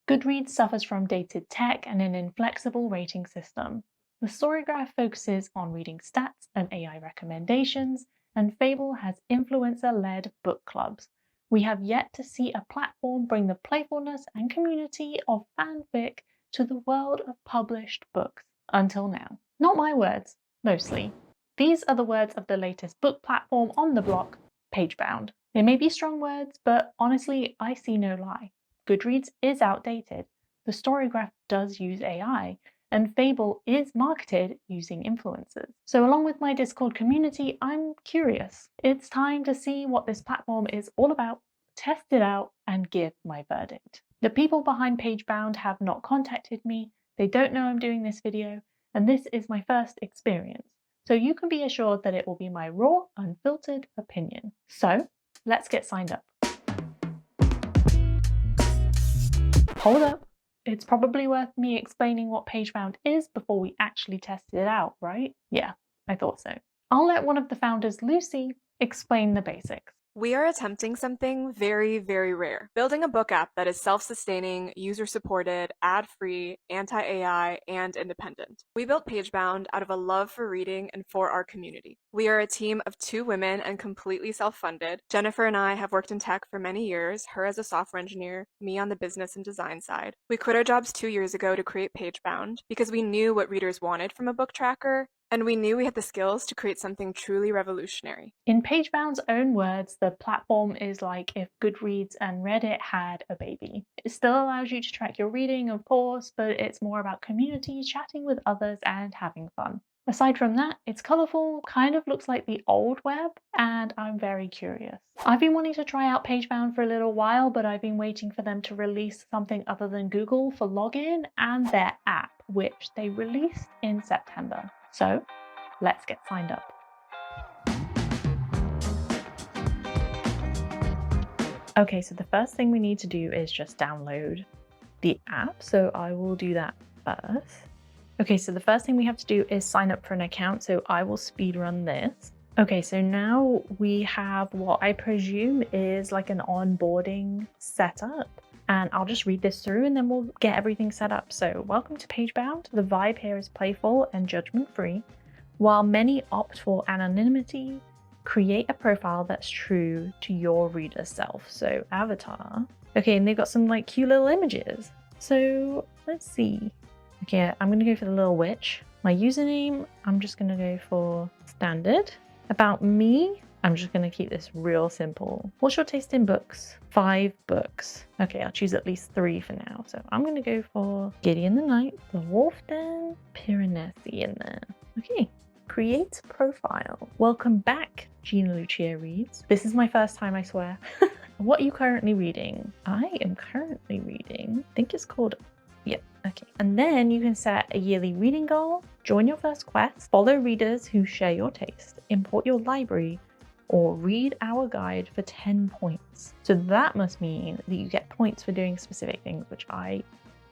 Goodreads suffers from dated tech and an inflexible rating system. The Storygraph focuses on reading stats and AI recommendations, and Fable has influencer-led book clubs. We have yet to see a platform bring the playfulness and community of fanfic to the world of published books until now. Not my words, mostly. These are the words of the latest book platform on the block, Pagebound. They may be strong words, but honestly, I see no lie. Goodreads is outdated. The Storygraph does use AI, and Fable is marketed using influencers. So along with my Discord community, I'm curious. It's time to see what this platform is all about, test it out, and give my verdict. The people behind Pagebound have not contacted me, they don't know I'm doing this video, and this is my first experience. So you can be assured that it will be my raw, unfiltered opinion. So let's get signed up. Hold up. It's probably worth me explaining what Pagebound is before we actually test it out, right? Yeah, I thought so. I'll let one of the founders, Lucy, explain the basics. We are attempting something very, very rare. Building a book app that is self-sustaining, user-supported, ad-free, anti-AI, and independent. We built Pagebound out of a love for reading and for our community. We are a team of 2 women and completely self-funded. Jennifer and I have worked in tech for many years, her as a software engineer, me on the business and design side. We quit our jobs 2 years ago to create Pagebound because we knew what readers wanted from a book tracker, and we knew we had the skills to create something truly revolutionary. In Pagebound's own words, the platform is like if Goodreads and Reddit had a baby. It still allows you to track your reading, of course, but it's more about community, chatting with others, and having fun. Aside from that, it's colourful, kind of looks like the old web, and I'm very curious. I've been wanting to try out Pagebound for a little while, but I've been waiting for them to release something other than Google for login and their app, which they released in September. So let's get signed up. Okay, so the first thing we need to do is just download the app. So I will do that first. Okay, so the first thing we have to do is sign up for an account. So I will speedrun this. Okay, so now we have what I presume is like an onboarding setup. And I'll just read this through and then we'll get everything set up. So welcome to Pagebound. The vibe here is playful and judgment-free. While many opt for anonymity, create a profile that's true to your reader self. So avatar. Okay, and they've got some like cute little images. So let's see. Okay, I'm gonna go for the little witch. My username, I'm just gonna go for standard. About me, I'm just gonna keep this real simple. What's your taste in books? 5 books. Okay, I'll choose at least 3 for now. So I'm gonna go for Gideon the Knight, The Wolf Den, Piranesi in there. Okay, create profile. Welcome back, Gina Lucia reads. This is my first time, I swear. What are you currently reading? I am currently reading, I think it's called, yep, okay. And then you can set a yearly reading goal, join your first quest, follow readers who share your taste, import your library, or read our guide for 10 points. So that must mean that you get points for doing specific things, which I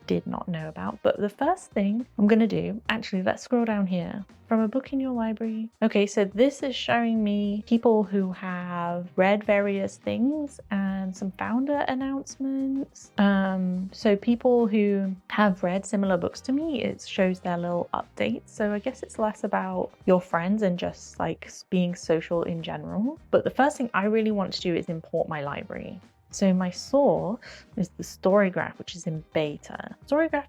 did not know about. But the first thing I'm gonna do, actually, let's scroll down here. From a book in your library. Okay, so this is showing me people who have read various things and some founder announcements. So people who have read similar books to me, it shows their little updates. So I guess it's less about your friends and just like being social in general. But the first thing I really want to do is import my library. So my source is the Storygraph, which is in beta. Storygraph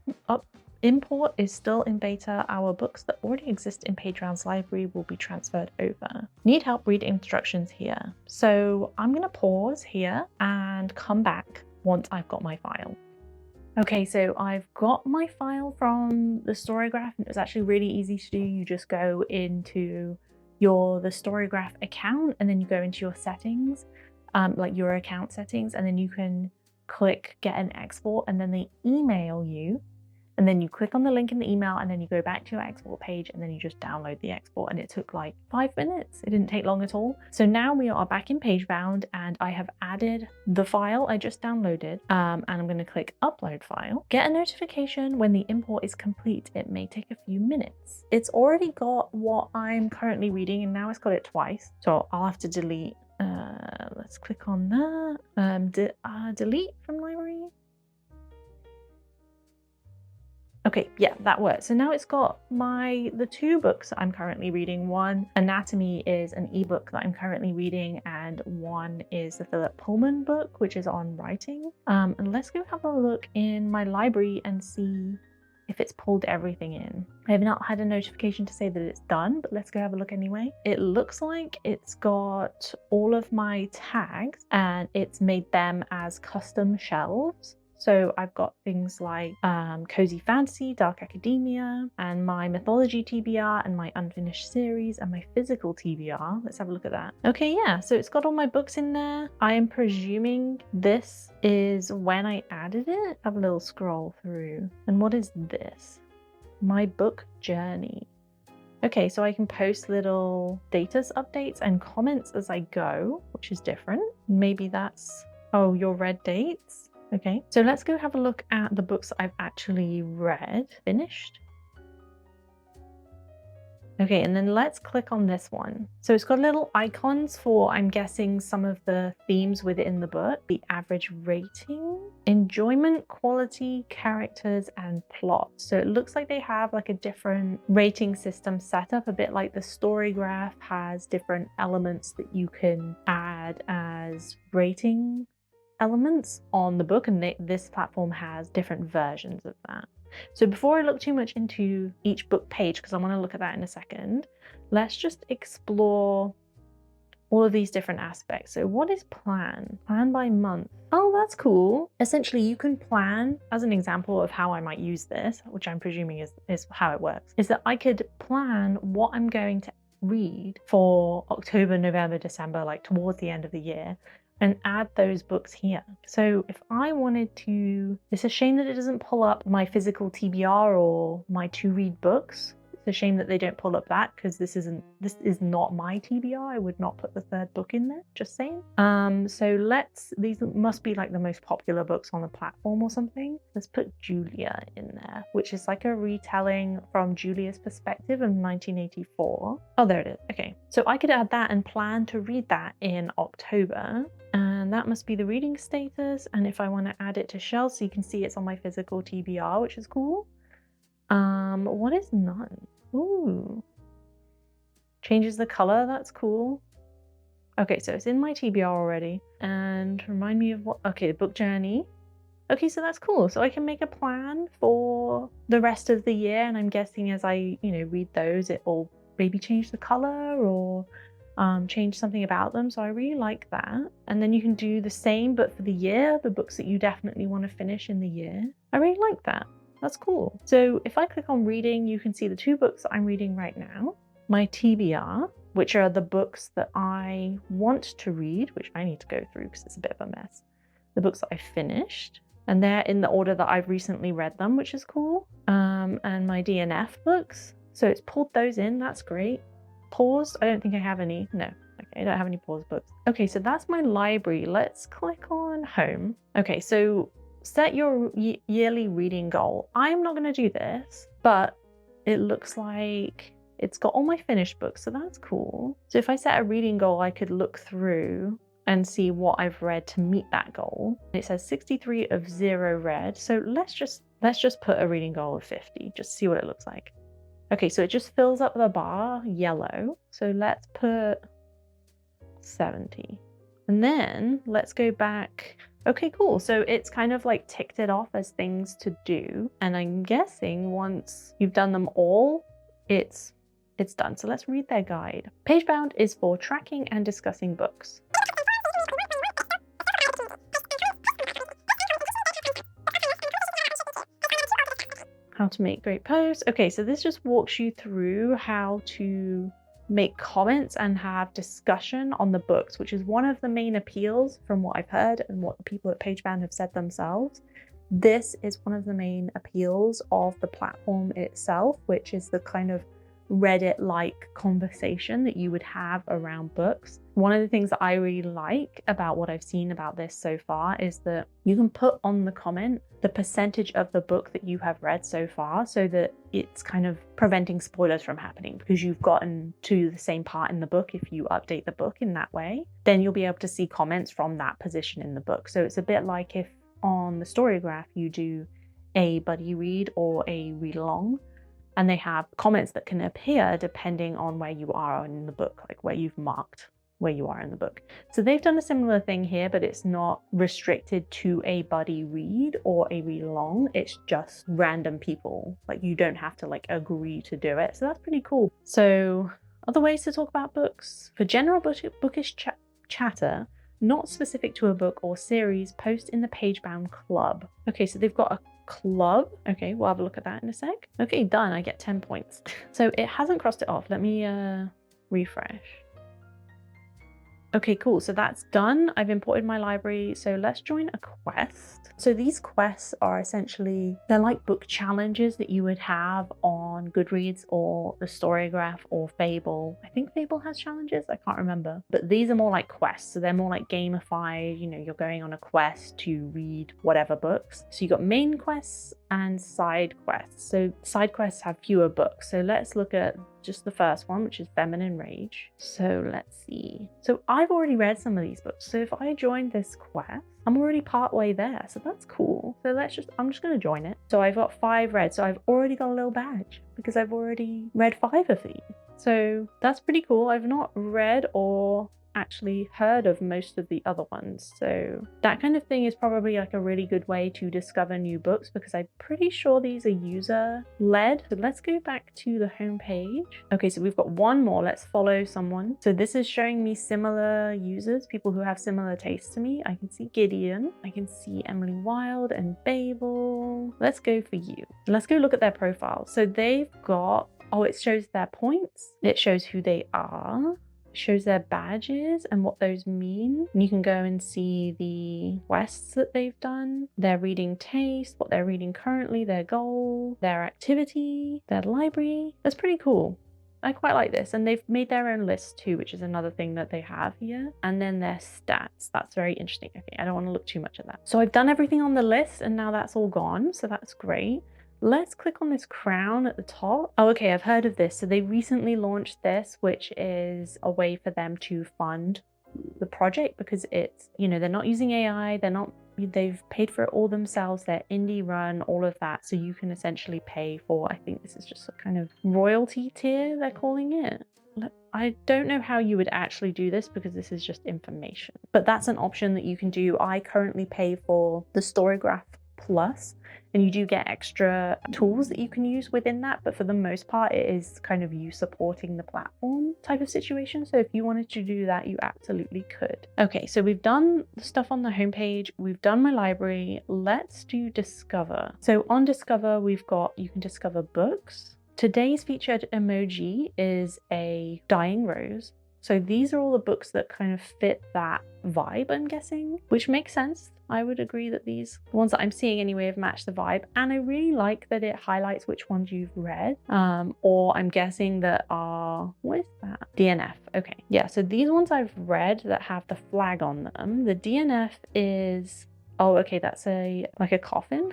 import is still in beta. Our books that already exist in Pagebound's library will be transferred over. Need help? Read instructions here. So I'm gonna pause here and come back once I've got my file. Okay, so I've got my file from the Storygraph, and it was actually really easy to do. You just go into the Storygraph account and then you go into your settings. Like your account settings, and then you can click get an export, and then they email you, and then you click on the link in the email, and then you go back to your export page, and then you just download the export, and it took like 5 minutes. It didn't take long at all. So now we are back in Pagebound, and I have added the file I just downloaded, and I'm going to click upload file. Get a notification when the import is complete. It may take a few minutes. It's already got what I'm currently reading, and now it's got it twice, so I'll have to delete. Let's click on that. Delete from library. Okay, yeah, that works. So now it's got the two books that I'm currently reading. One, Anatomy, is an ebook that I'm currently reading, and one is the Philip Pullman book, which is on writing. And let's go have a look in my library and see if it's pulled everything in. I have not had a notification to say that it's done, but let's go have a look anyway. It looks like it's got all of my tags and it's made them as custom shelves. So I've got things like Cozy Fantasy, Dark Academia, and my Mythology TBR, and my Unfinished Series, and my Physical TBR. Let's have a look at that. Okay, yeah, so it's got all my books in there. I am presuming this is when I added it. Have a little scroll through. And what is this? My book journey. Okay, so I can post little status updates and comments as I go, which is different. Maybe that's, oh, your read dates. Okay, so let's go have a look at the books that I've actually read, finished. Okay, and then let's click on this one. So it's got little icons for, I'm guessing, some of the themes within the book, the average rating, enjoyment, quality, characters, and plot. So it looks like they have like a different rating system set up, a bit like the story graph has different elements that you can add as rating elements on the book, and this platform has different versions of that. So before I look too much into each book page, because I want to look at that in a second, let's just explore all of these different aspects. So what is plan? Plan by month. Oh, that's cool. Essentially, you can plan, as an example of how I might use this, which I'm presuming is how it works, is that I could plan what I'm going to read for October, November, December, like towards the end of the year, and add those books here. So if I wanted to, it's a shame that it doesn't pull up my physical TBR or my to read books. It's a shame that they don't pull up that, because this is not my TBR. I would not put the third book in there, just saying. So these must be like the most popular books on the platform or something. Let's put Julia in there, which is like a retelling from Julia's perspective of 1984. Oh, there it is. Okay, so I could add that and plan to read that in October. And that must be the reading status. And if I want to add it to shelves, so you can see it's on my physical TBR, which is cool. What is none? Ooh. Changes the color, that's cool. Okay, so it's in my TBR already. And remind me of what, okay, book journey. Okay, so that's cool. So I can make a plan for the rest of the year, and I'm guessing as I, read those, it will maybe change the color or change something about them. So I really like that. And then you can do the same, but for the year, the books that you definitely want to finish in the year. I really like that. That's cool. So if I click on reading, you can see the two books that I'm reading right now, my TBR, which are the books that I want to read, which I need to go through because it's a bit of a mess. The books that I finished, and they're in the order that I've recently read them, which is cool. And my DNF books. So it's pulled those in. That's great. Paused. I don't think I have any. No. Okay, I don't have any paused books. Okay, so that's my library. Let's click on home. Okay, so set your yearly reading goal. I'm not going to do this, but it looks like it's got all my finished books, so that's cool. So if I set a reading goal, I could look through and see what I've read to meet that goal. It says 63 of 0 read, so let's just put a reading goal of 50, just see what it looks like. Okay, so it just fills up the bar yellow, so let's put 70. And then let's go back. Okay, cool. So it's kind of like ticked it off as things to do. And I'm guessing once you've done them all, it's done. So let's read their guide. Pagebound is for tracking and discussing books. How to make great posts. Okay, so this just walks you through how to make comments and have discussion on the books, which is one of the main appeals from what I've heard and what the people at Pagebound have said themselves. This is one of the main appeals of the platform itself, which is the kind of Reddit-like conversation that you would have around books. One of the things that I really like about what I've seen about this so far is that you can put on the comment the percentage of the book that you have read so far, so that it's kind of preventing spoilers from happening, because you've gotten to the same part in the book. If you update the book in that way, then you'll be able to see comments from that position in the book. So it's a bit like if on the story graph you do a buddy read or a read along. And they have comments that can appear depending on where you are in the book, like where you've marked where you are in the book. So they've done a similar thing here, but it's not restricted to a buddy read or a read along. It's just random people. Like you don't have to like agree to do it. So that's pretty cool. So other ways to talk about books. For general bookish chatter, not specific to a book or series, post in the Pagebound club. Okay, so they've got a club. Okay, we'll have a look at that in a sec. Okay, done. I get 10 points. So it hasn't crossed it off. Let me refresh. Okay, cool. So that's done. I've imported my library. So let's join a quest. So these quests are essentially, they're like book challenges that you would have on Goodreads or the Storygraph or Fable. I think Fable has challenges. I can't remember. But these are more like quests. So they're more like gamified. You know, you're going on a quest to read whatever books. So you got main quests and side quests. So side quests have fewer books. So let's look at just the first one, which is Feminine Rage. So let's see. So I've already read some of these books. So if I join this quest, I'm already partway there. So that's cool. So I'm just going to join it. So I've got 5 read. So I've already got a little badge because I've already read 5 of these. So that's pretty cool. I've not read or actually heard of most of the other ones, so that kind of thing is probably like a really good way to discover new books, because I'm pretty sure these are user led. So let's go back to the home page. Okay, so we've got one more. Let's follow someone. So this is showing me similar users, people who have similar tastes to me. I can see Gideon, I can see Emily Wilde and Babel. Let's go for you. Let's go look at their profile. So they've got, oh, it shows their points, it shows who they are, shows their badges and what those mean. And you can go and see the quests that they've done, their reading taste, what they're reading currently, their goal, their activity, their library. That's pretty cool. I quite like this. And they've made their own list too, which is another thing that they have here. And then their stats. That's very interesting. Okay, I don't want to look too much at that. So I've done everything on the list and now that's all gone. So that's great. Let's click on this crown at the top. Oh, okay, I've heard of this. So they recently launched this, which is a way for them to fund the project, because it's, you know, they're not using AI, they've paid for it all themselves, they're indie run, all of that. So you can essentially pay for, I think this is just a kind of royalty tier, they're calling it. I don't know how you would actually do this because this is just information, but that's an option that you can do. I currently pay for the Storygraph Plus, and you do get extra tools that you can use within that, but for the most part it is kind of you supporting the platform type of situation. So if you wanted to do that, you absolutely could. Okay, so we've done the stuff on the homepage, we've done my library. Let's do Discover. So on Discover, we've got, you can discover books. Today's featured emoji is a dying rose. So these are all the books that kind of fit that vibe, I'm guessing, which makes sense. I would agree that the ones that I'm seeing anyway have matched the vibe. And I really like that it highlights which ones you've read, or I'm guessing that are, what is that? DNF. Okay, yeah, so these ones I've read that have the flag on them. The DNF is, oh, okay, that's like a coffin.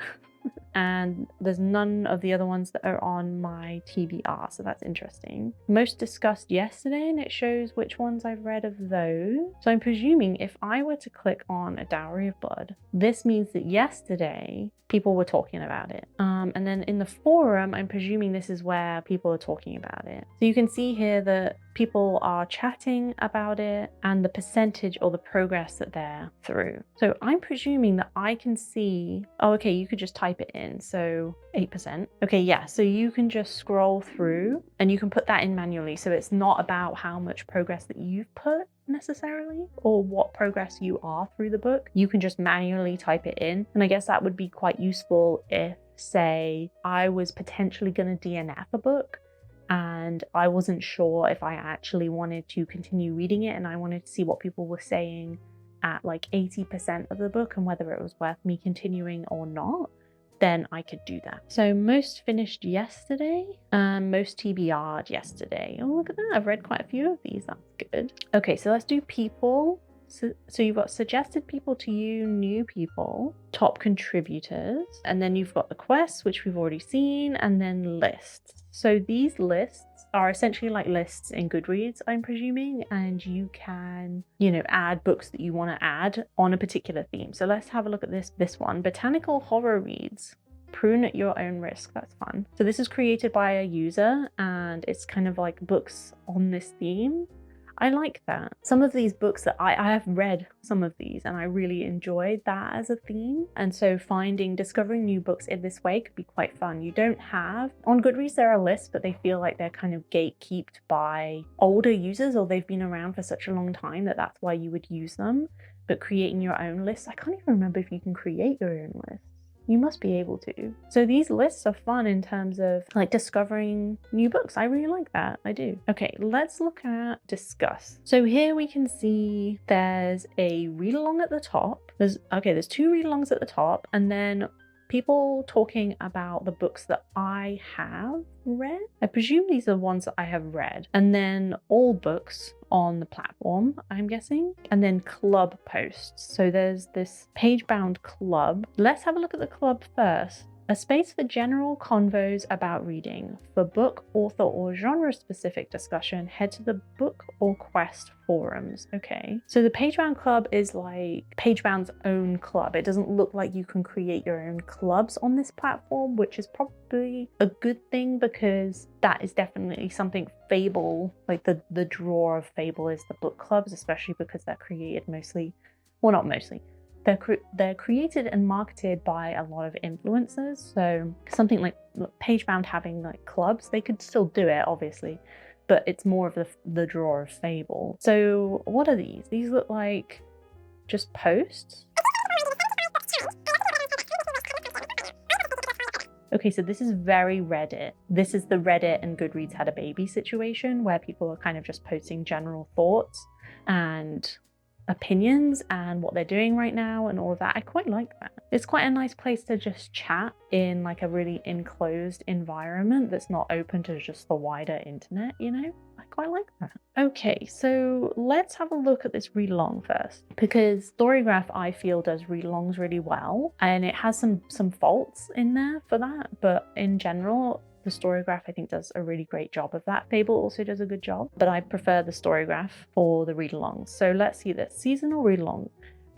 And there's none of the other ones that are on my TBR, so that's interesting. Most discussed yesterday, and it shows which ones I've read of those. So I'm presuming if I were to click on A Dowry of Blood, this means that yesterday people were talking about it. And then in the forum, I'm presuming this is where people are talking about it. So you can see here that people are chatting about it and the percentage or the progress that they're through. So I'm presuming that I can see, oh, okay, you could just type it in. So 8%. Okay, yeah, so you can just scroll through and you can put that in manually. So it's not about how much progress that you've put necessarily, or what progress you are through the book. You can just manually type it in. And I guess that would be quite useful if, say, I was potentially going to DNF a book and I wasn't sure if I actually wanted to continue reading it, and I wanted to see what people were saying at like 80% of the book and whether it was worth me continuing or not, then I could do that. So most finished yesterday, most TBR'd yesterday. Oh, look at that. I've read quite a few of these. That's good. Okay, so let's do people. So you've got suggested people to you, new people, top contributors, and then you've got the quests, which we've already seen, and then lists. So these lists are essentially like lists in Goodreads, I'm presuming, and you can, you know, add books that you want to add on a particular theme. So let's have a look at this one. Botanical horror reads. Prune at your own risk. That's fun. So this is created by a user and it's kind of like books on this theme. I like that. Some of these books that I have read some of these and I really enjoyed that as a theme. And so discovering new books in this way could be quite fun. You don't have, on Goodreads there are lists, but they feel like they're kind of gatekept by older users, or they've been around for such a long time that that's why you would use them. But creating your own lists, I can't even remember if you can create your own list. You must be able to. So these lists are fun in terms of like discovering new books. I really like that. I do. Okay, let's look at discuss. So here we can see there's a read along at the top. There's 2 read alongs at the top, and then people talking about the books that I have read. I presume these are ones that I have read. And then all books on the platform, I'm guessing. And then club posts. So there's this Pagebound club. Let's have a look at the club first. A space for general convos about reading. For book, author, or genre-specific discussion, head to the Book or Quest forums. Okay, so the Pagebound Club is like Pagebound's own club. It doesn't look like you can create your own clubs on this platform, which is probably a good thing because that is definitely something Fable, like the draw of Fable is the book clubs, especially because they're created mostly, well, not mostly. They're created and marketed by a lot of influencers. So something like Pagebound having like clubs, they could still do it, obviously, but it's more of the draw of Fable. So what are these? These look like just posts. Okay, so this is very Reddit. This is the Reddit and Goodreads had a baby situation where people are kind of just posting general thoughts and opinions and what they're doing right now and all of that. I quite like that. It's quite a nice place to just chat in like a really enclosed environment that's not open to just the wider internet, you know? I quite like that. Okay, so let's have a look at this read along first, because Storygraph I feel does read alongs really well, and it has some faults in there for that, but in general the Storygraph I think does a really great job of that. Fable also does a good job, but I prefer the Storygraph for the read-alongs. So let's see this. Seasonal read-alongs.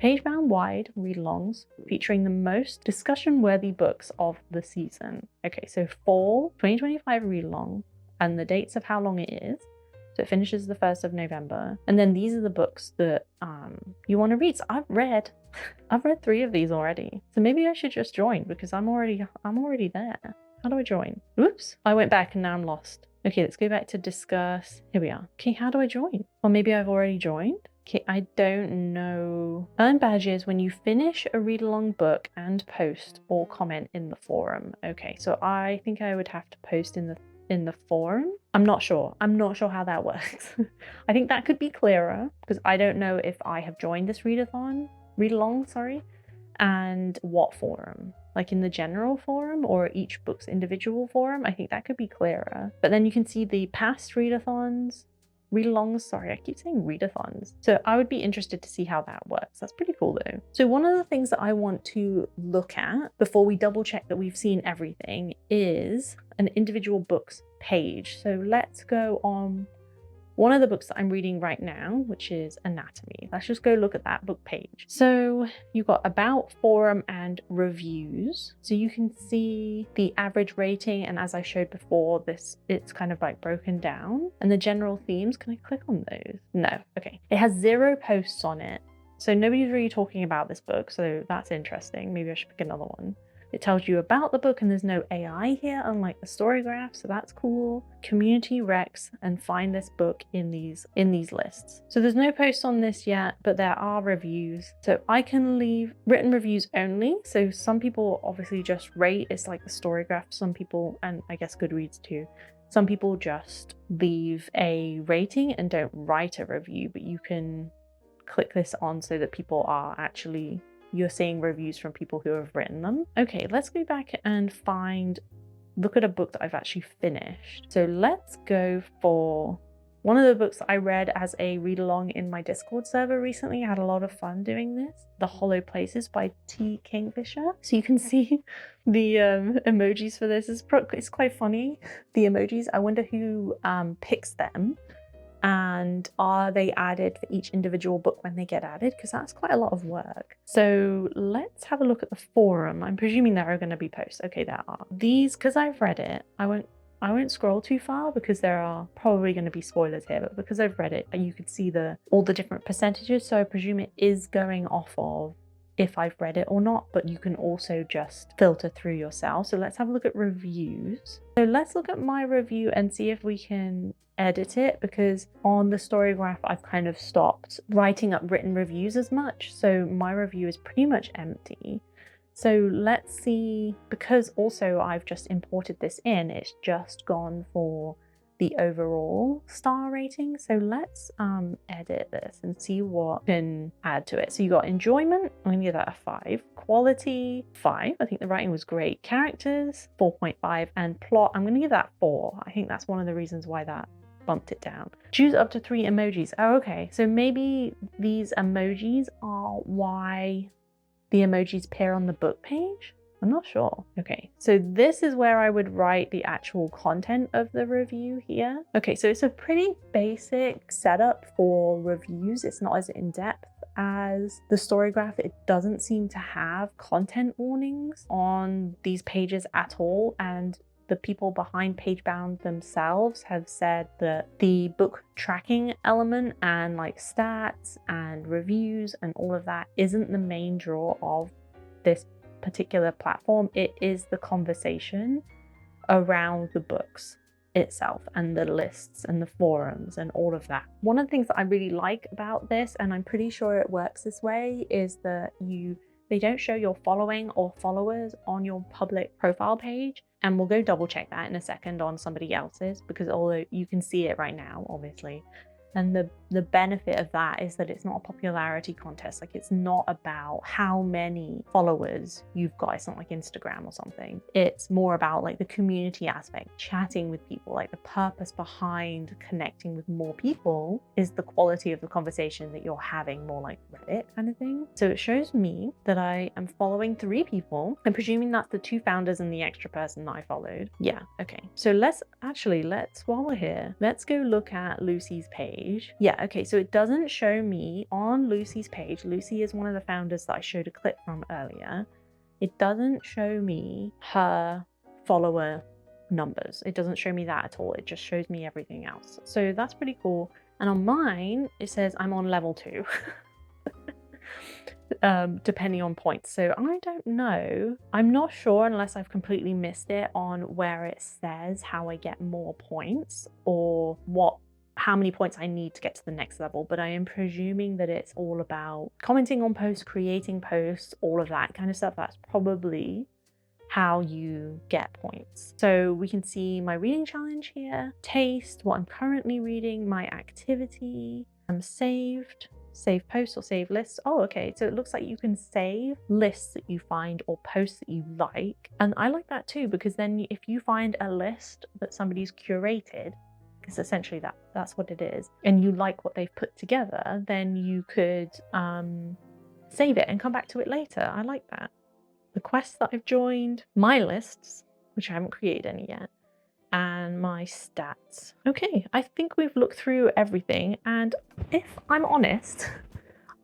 Pagebound wide read-alongs featuring the most discussion-worthy books of the season. Okay, so fall 2025 read-along, and the dates of how long it is. So it finishes the 1st of November. And then these are the books that you want to read. So I've read 3 of these already. So maybe I should just join because I'm already there. How do I join? Oops, I went back and now I'm lost. Okay, let's go back to discuss. Here we are. Okay, how do I join? Or maybe I've already joined? Okay, I don't know. Earn badges when you finish a read-along book and post or comment in the forum. Okay, so I think I would have to post in the forum. I'm not sure how that works. I think that could be clearer because I don't know if I have joined this read-along, and what forum. Like in the general forum or each book's individual forum. I think that could be clearer. But then you can see the past readathons, read-alongs, sorry, I keep saying readathons. So I would be interested to see how that works. That's pretty cool though. So one of the things that I want to look at before we double check that we've seen everything is an individual book's page. So let's go on one of the books that I'm reading right now, which is Anatomy. Let's just go look at that book page. So you've got about, forum, and reviews. So you can see the average rating, and as I showed before, it's kind of like broken down. And the general themes, can I click on those? No, okay. It has 0 posts on it. So nobody's really talking about this book, so that's interesting. Maybe I should pick another one. It tells you about the book and there's no AI here, unlike the Storygraph, so that's cool. Community recs and find this book in these lists. So there's no posts on this yet, but there are reviews. So I can leave written reviews only. So some people obviously just rate, it's like the Storygraph. Some people, and I guess Goodreads too, some people just leave a rating and don't write a review, but you can click this on so that people are actually, you're seeing reviews from people who have written them. Okay, let's go back and look at a book that I've actually finished. So let's go for one of the books that I read as a read along in my Discord server recently. I had a lot of fun doing this. The Hollow Places by T. Kingfisher. So you can see the emojis for this. It's quite funny. The emojis, I wonder who picks them. And are they added for each individual book when they get added? Because that's quite a lot of work. So let's have a look at the forum. I'm presuming there are going to be posts. Okay, there are. These, because I've read it, I won't scroll too far because there are probably going to be spoilers here, but because I've read it, you could see all the different percentages. So I presume it is going off of if I've read it or not, but you can also just filter through yourself. So let's have a look at reviews. So let's look at my review and see if we can edit it, because on the Storygraph I've kind of stopped writing up written reviews as much. So my review is pretty much empty. So let's see, because also I've just imported this in, it's just gone for the overall star rating. So let's edit this and see what we can add to it. So you got enjoyment, I'm gonna give that a 5. Quality, 5. I think the writing was great. Characters, 4.5. And plot, I'm gonna give that 4. I think that's one of the reasons why that bumped it down. Choose up to 3 emojis. Oh, okay. So maybe these emojis are why the emojis appear on the book page? I'm not sure. Okay, so this is where I would write the actual content of the review here. Okay, so it's a pretty basic setup for reviews. It's not as in-depth as the Storygraph. It doesn't seem to have content warnings on these pages at all, and the people behind Pagebound themselves have said that the book tracking element and like stats and reviews and all of that isn't the main draw of this particular platform. It is the conversation around the books itself and the lists and the forums and all of that. One of the things that I really like about this, and I'm pretty sure it works this way, is that they don't show your following or followers on your public profile page. And we'll go double check that in a second on somebody else's, because although you can see it right now, obviously. And the benefit of that is that it's not a popularity contest. Like, it's not about how many followers you've got. It's not like Instagram or something. It's more about like the community aspect, chatting with people. Like, the purpose behind connecting with more people is the quality of the conversation that you're having, more like Reddit kind of thing. So it shows me that I am following 3 people. I'm presuming that's the 2 founders and the extra person that I followed. Yeah, okay. So let's while we're here, let's go look at Lucy's page. Yeah, okay, so it doesn't show me on Lucy's page. Lucy is one of the founders that I showed a clip from earlier. It doesn't show me her follower numbers. It doesn't show me that at all. It just shows me everything else. So that's pretty cool. And on mine, it says I'm on level 2. Depending on points. So I don't know. I'm not sure, unless I've completely missed it, on where it says how I get more points or how many points I need to get to the next level, but I am presuming that it's all about commenting on posts, creating posts, all of that kind of stuff. That's probably how you get points. So we can see my reading challenge here, taste, what I'm currently reading, my activity, I'm saved, save posts or save lists. Oh, okay, so it looks like you can save lists that you find or posts that you like. And I like that too, because then if you find a list that somebody's curated, because essentially that's what it is, and you like what they've put together, then you could save it and come back to it later. I like that. The quests that I've joined, my lists, which I haven't created any yet, and my stats. Okay, I think we've looked through everything, and if I'm honest,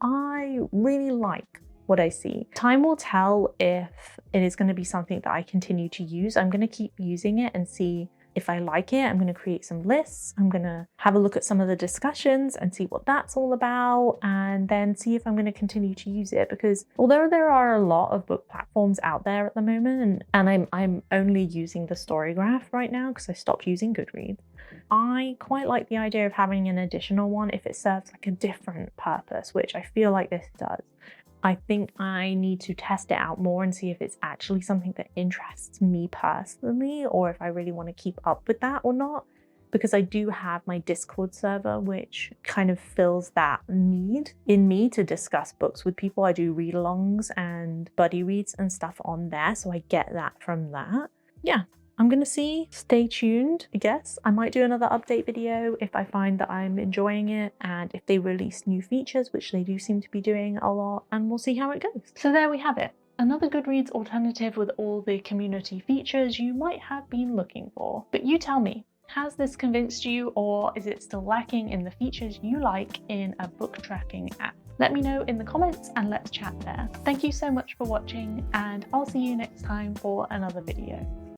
I really like what I see. Time will tell if it is going to be something that I continue to use. I'm going to keep using it and see if I like it. I'm going to create some lists. I'm going to have a look at some of the discussions and see what that's all about, and then see if I'm going to continue to use it. Because although there are a lot of book platforms out there at the moment, and I'm only using the Storygraph right now because I stopped using Goodreads, I quite like the idea of having an additional one if it serves like a different purpose, which I feel like this does. I think I need to test it out more and see if it's actually something that interests me personally, or if I really want to keep up with that or not. Because I do have my Discord server, which kind of fills that need in me to discuss books with people. I do read-alongs and buddy reads and stuff on there, so I get that from that. Yeah. I'm gonna see, stay tuned, I guess. I might do another update video if I find that I'm enjoying it and if they release new features, which they do seem to be doing a lot, and we'll see how it goes. So there we have it. Another Goodreads alternative with all the community features you might have been looking for. But you tell me, Has this convinced you, or is it still lacking in the features you like in a book tracking app? Let me know in the comments and let's chat there. Thank you so much for watching, and I'll see you next time for another video.